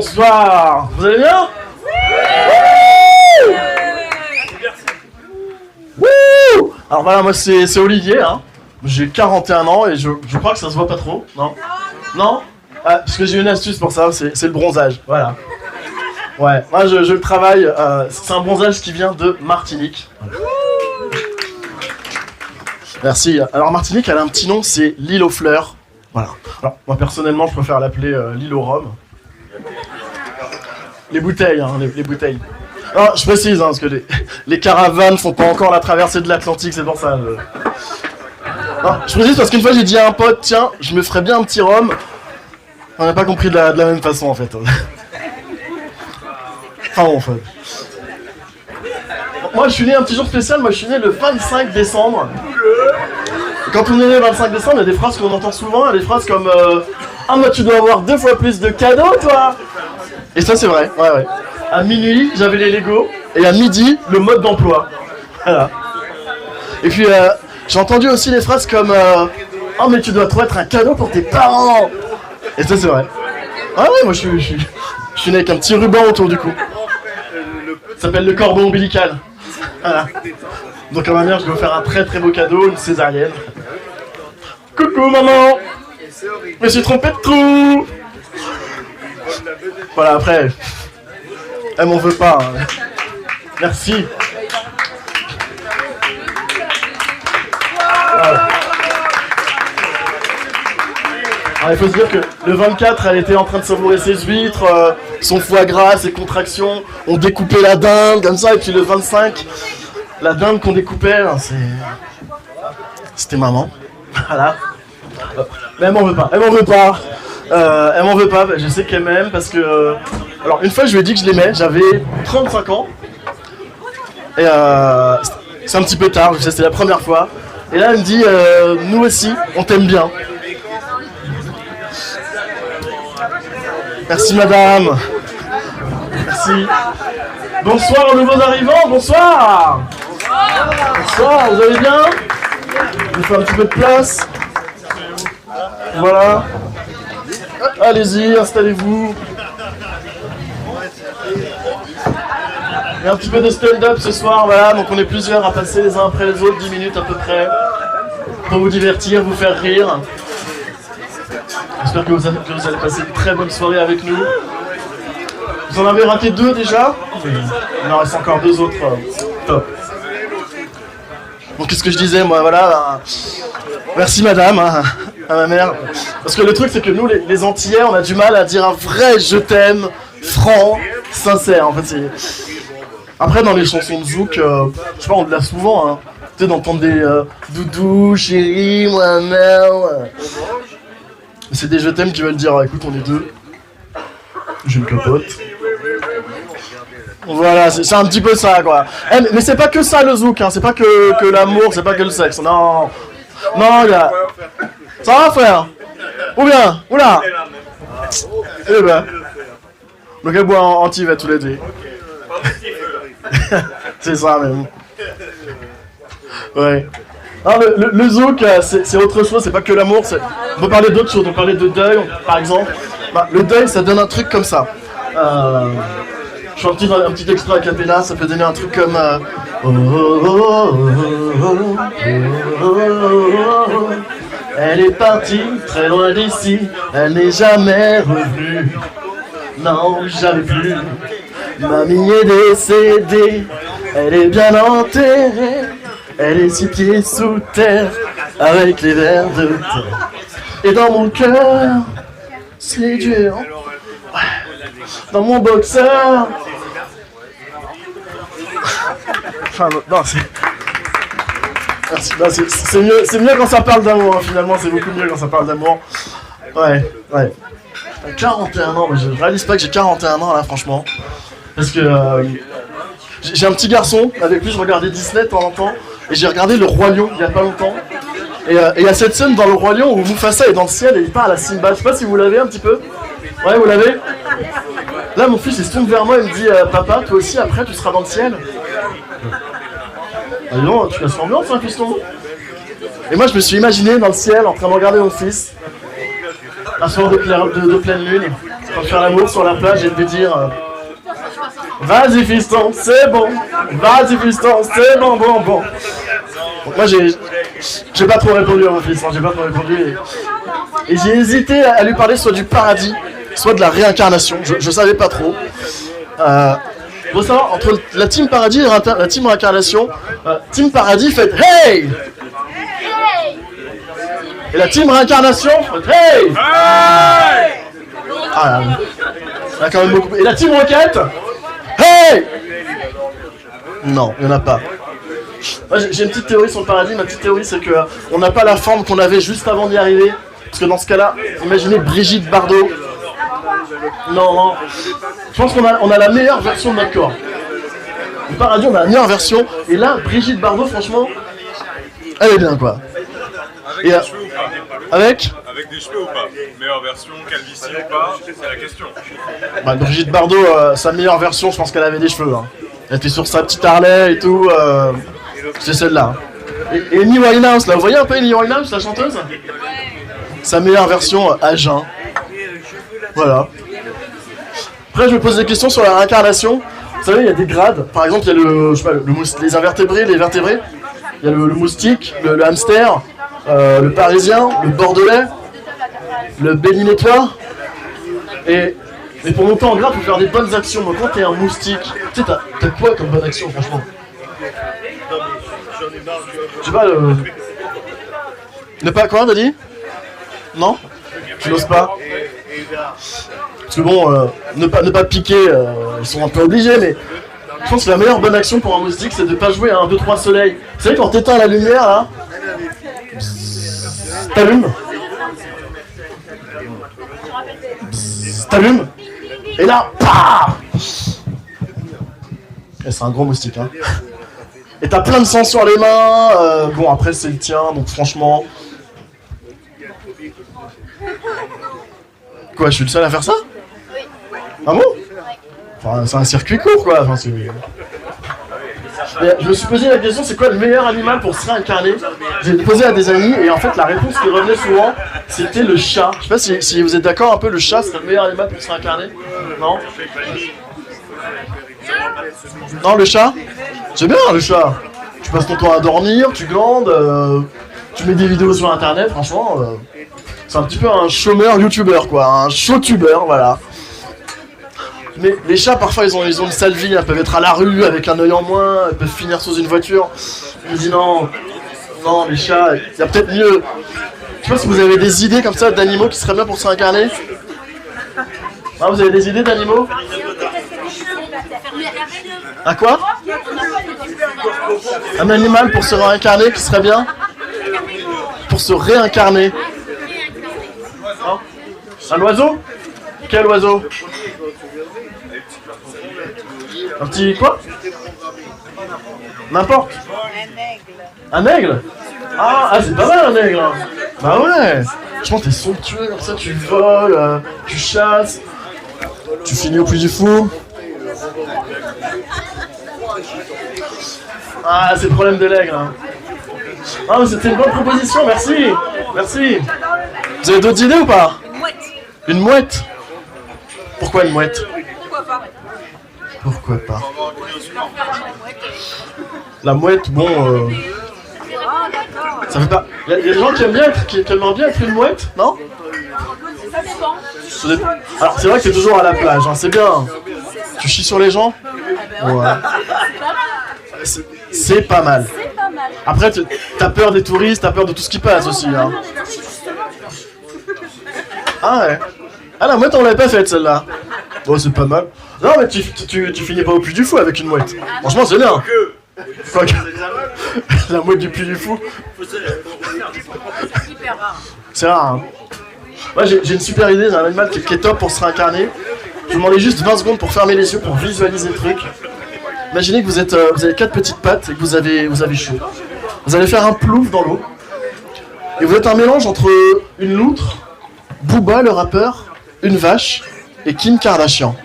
bonsoir. Vous allez bien? Wouh! Alors voilà, moi c'est Olivier, hein. J'ai 41 ans et je crois que ça se voit pas trop, non? Non? Ah, parce que j'ai une astuce pour ça, c'est le bronzage, voilà. Ouais, moi je le travaille, c'est un bronzage qui vient de Martinique. Voilà. Merci. Alors Martinique, elle a un petit nom, c'est l'île aux fleurs. Voilà. Alors moi personnellement, je préfère l'appeler l'île au rhum. Les bouteilles, hein, les bouteilles. Alors, je précise, hein, parce que les caravanes font pas encore la traversée de l'Atlantique, c'est pour ça. Non, je précise parce qu'une fois j'ai dit à un pote, tiens, je me ferais bien un petit rhum. On n'a pas compris de la même façon en fait. Enfin bon, en fait. Moi je suis né un petit jour spécial, moi je suis né le 25 décembre. Et quand on est né le 25 décembre, il y a des phrases qu'on entend souvent, il y a des phrases comme ah mais tu dois avoir 2 fois plus de cadeaux toi. Et ça c'est vrai, ouais. À minuit, j'avais les Lego, et à midi, le mode d'emploi. Voilà. Et puis, j'ai entendu aussi des phrases comme oh, mais tu dois trop être un cadeau pour tes parents. Et ça, c'est vrai. Ah ouais, moi, je suis né avec un petit ruban autour du cou. Ça s'appelle le cordon ombilical. Voilà. Donc, à ma mère, je dois faire un très très beau cadeau, une césarienne. Coucou, maman. Je me suis trompé de trou. Voilà, après... Elle m'en veut pas. Hein. Merci. Ouais. Alors, il faut se dire que le 24, elle était en train de savourer ses huîtres, son foie gras, ses contractions. On découpait la dinde comme ça, et puis le 25, la dinde qu'on découpait, c'était maman. Voilà. Mais elle m'en veut pas. Elle m'en veut pas. Elle m'en veut pas. Je sais qu'elle m'aime parce que. Alors une fois je lui ai dit que je l'aimais, j'avais 35 ans. Et c'est un petit peu tard, je sais, c'était la première fois. Et là elle me dit nous aussi, on t'aime bien. Merci madame. Merci. Bonsoir aux nouveaux arrivants, bonsoir. Bonsoir, vous allez bien? Je vous fais un petit peu de place. Voilà. Allez-y, installez-vous. Il y a un petit peu de stand-up ce soir, voilà, donc on est plusieurs à passer les uns après les autres, 10 minutes à peu près, pour vous divertir, vous faire rire. J'espère que vous allez passer une très bonne soirée avec nous. Vous en avez raté 2 déjà? Il en reste encore 2 autres, top. Donc qu'est-ce que je disais, moi, voilà, merci madame, hein, à ma mère. Parce que le truc c'est que nous, les Antillais, on a du mal à dire un vrai je t'aime, franc, sincère, en fait c'est... Après, dans les chansons de Zouk, je sais pas, on l'a souvent, hein. Tu sais, d'entendre des doudou, chérie, moi, mère. C'est des je t'aime qui veulent dire, écoute, on est 2. J'ai une capote. Voilà, c'est un petit peu ça, quoi. Mais c'est pas que ça, le Zouk, hein. C'est pas que l'amour, c'est pas que le sexe. Non. Non, gars. Ça va, frère? Ou bien? Oula. Eh ben. Donc, elle boit en anti-vet tous les deux. C'est ça même. Ouais. Non, le zouk, c'est autre chose, c'est pas que l'amour. On peut parler d'autres choses, on peut parler de deuil, par exemple. Bah, le deuil, ça donne un truc comme ça. Je fais un petit extrait a cappella, ça peut donner un truc comme... Elle est partie très loin d'ici, elle n'est jamais revenue. Non, jamais plus. Mamie est décédée, elle est bien enterrée, elle est 6 pieds sous terre, avec les vers de terre. Et dans mon cœur, c'est dur, ouais. Dans mon boxeur... Enfin, non, c'est... Merci, non, c'est mieux quand ça parle d'amour, hein, finalement, c'est beaucoup mieux quand ça parle d'amour. Ouais. 41 ans, mais je réalise pas que j'ai 41 ans, là, franchement. Parce que j'ai un petit garçon, avec lui je regardais Disney de temps en temps, et j'ai regardé Le Roi Lion il y a pas longtemps. Et il y a cette scène dans Le Roi Lion où Mufasa est dans le ciel et il parle à Simba. Je sais pas si vous l'avez un petit peu. Ouais, vous l'avez? Là, mon fils il se tourne vers moi et me dit papa, toi aussi après tu seras dans le ciel. Ah non, tu casses l'ambiance, hein, fiston. Et moi je me suis imaginé dans le ciel en train de regarder mon fils, un soir de pleine lune. en train de faire l'amour sur la plage et de lui dire vas-y fiston, c'est bon. Vas-y fiston, c'est bon, bon, bon. Donc moi j'ai pas trop répondu à mon fils, j'ai pas trop répondu. Et j'ai hésité à lui parler soit du paradis, soit de la réincarnation. Je savais pas trop. Faut savoir, entre la team paradis et la team réincarnation, team paradis fait hey! Et la team réincarnation fait hey! Ah, il y a quand même beaucoup. Et la team roquette hey! Non, il n'y en a pas. Moi, j'ai une petite théorie sur le paradis. Ma petite théorie, c'est que on n'a pas la forme qu'on avait juste avant d'y arriver. Parce que dans ce cas-là, imaginez Brigitte Bardot. Non. Je pense qu'on a la meilleure version de notre corps. Au paradis, on a la meilleure version. Et là, Brigitte Bardot, franchement, elle est bien, quoi. Avec des cheveux ou pas Avec des cheveux ou pas? Meilleure version, calvitie ou pas? C'est la question. Bah, Brigitte Bardot, sa meilleure version, je pense qu'elle avait des cheveux. Hein. Elle était sur sa petite Harley et tout. C'est celle-là. Et Amy Winehouse, là, vous voyez un peu Amy Winehouse, la chanteuse? Sa meilleure version à jeun. Voilà. Après, je me pose des questions sur la réincarnation. Vous savez, il y a des grades. Par exemple, il y a je sais pas, les invertébrés, les vertébrés. Il y a le moustique, le hamster, le parisien, le bordelais, le béninois. Et pour monter en grade, il faut faire des bonnes actions. Donc, quand t'es un moustique, tu sais, t'as quoi comme bonne action, franchement? Je sais pas, ne pas quoi, t'as dit? Non? Tu n'oses pas? Parce que bon, ne pas piquer, ils sont un peu obligés, mais je pense que la meilleure bonne action pour un moustique, c'est de pas jouer à 1, 2, 3 soleil. Vous savez, quand t'éteins la lumière, là, t'allumes. T'allumes. Et là, pah! C'est un gros moustique, hein. Et t'as plein de sang sur les mains, bon après c'est le tien, donc franchement... Quoi, je suis le seul à faire ça? Oui. Ah bon? Enfin, c'est un circuit court, quoi. Enfin, je me suis posé la question, c'est quoi le meilleur animal pour se réincarner? J'ai posé à des amis, et en fait, la réponse qui revenait souvent, c'était le chat. Je sais pas si vous êtes d'accord un peu, le chat, c'est le meilleur animal pour se réincarner? Non? Non, le chat? C'est bien, le chat. Tu passes ton temps à dormir, tu glandes, tu mets des vidéos sur internet, franchement... C'est un petit peu un chômeur youtubeur, quoi, un showtubeur, voilà. Mais les chats, parfois, ils ont une sale vie, ils peuvent être à la rue avec un œil en moins, ils peuvent finir sous une voiture. Je me dis non, les chats, il y a peut-être mieux. Je sais pas si vous avez des idées comme ça d'animaux qui seraient bien pour se réincarner. Ah, vous avez des idées d'animaux? À quoi? Un animal pour se réincarner qui serait bien? Pour se réincarner. Un oiseau? Quel oiseau? Un petit quoi? N'importe. Un aigle? Ah, c'est pas mal un aigle, hein. Bah ouais. Je pense que t'es somptueux comme ça, tu voles, tu chasses, tu finis au Puy du Fou. Ah, c'est le problème de l'aigle, hein. Ah, mais c'était une bonne proposition, merci. Merci. Vous avez d'autres idées ou pas? Une mouette? Pourquoi une mouette? Pourquoi pas? La mouette, bon... Ça fait pas... Il y a des gens qui aimeraient bien être une mouette, non? Alors c'est vrai que t'es toujours à la plage, hein, c'est bien. Tu chies sur les gens? Ouais. C'est pas mal. Après, t'as peur des touristes, t'as peur de tout ce qui passe aussi, hein. Ah ouais. Ah la mouette on l'avait pas faite celle-là. Bon c'est pas mal. Non mais tu finis pas au Puy du Fou avec une mouette. Franchement c'est bien. Quoique. La mouette du Puy du Fou. C'est rare hein. Moi j'ai une super idée d'un animal qui est top pour se réincarner. Je vous demandais juste 20 secondes pour fermer les yeux, pour visualiser le truc. Imaginez que vous avez 4 petites pattes et que vous avez chaud. Vous allez faire un plouf dans l'eau. Et vous êtes un mélange entre une loutre, Booba le rappeur, une vache et Kim Kardashian.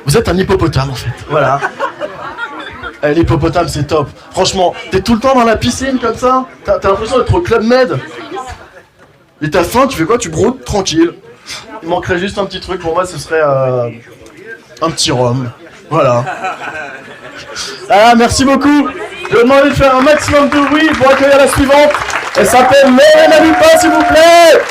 Vous êtes un hippopotame en fait, voilà. L'hippopotame c'est top. Franchement, t'es tout le temps dans la piscine comme ça, t'as l'impression d'être au Club Med. Et t'as faim, tu fais quoi? Tu broutes tranquille. Il manquerait juste un petit truc, pour moi ce serait un petit rhum. Voilà. Ah, merci beaucoup. Je vais demander de faire un maximum de bruit pour accueillir la suivante. Elle s'appelle Lorena Lupa, s'il vous plaît.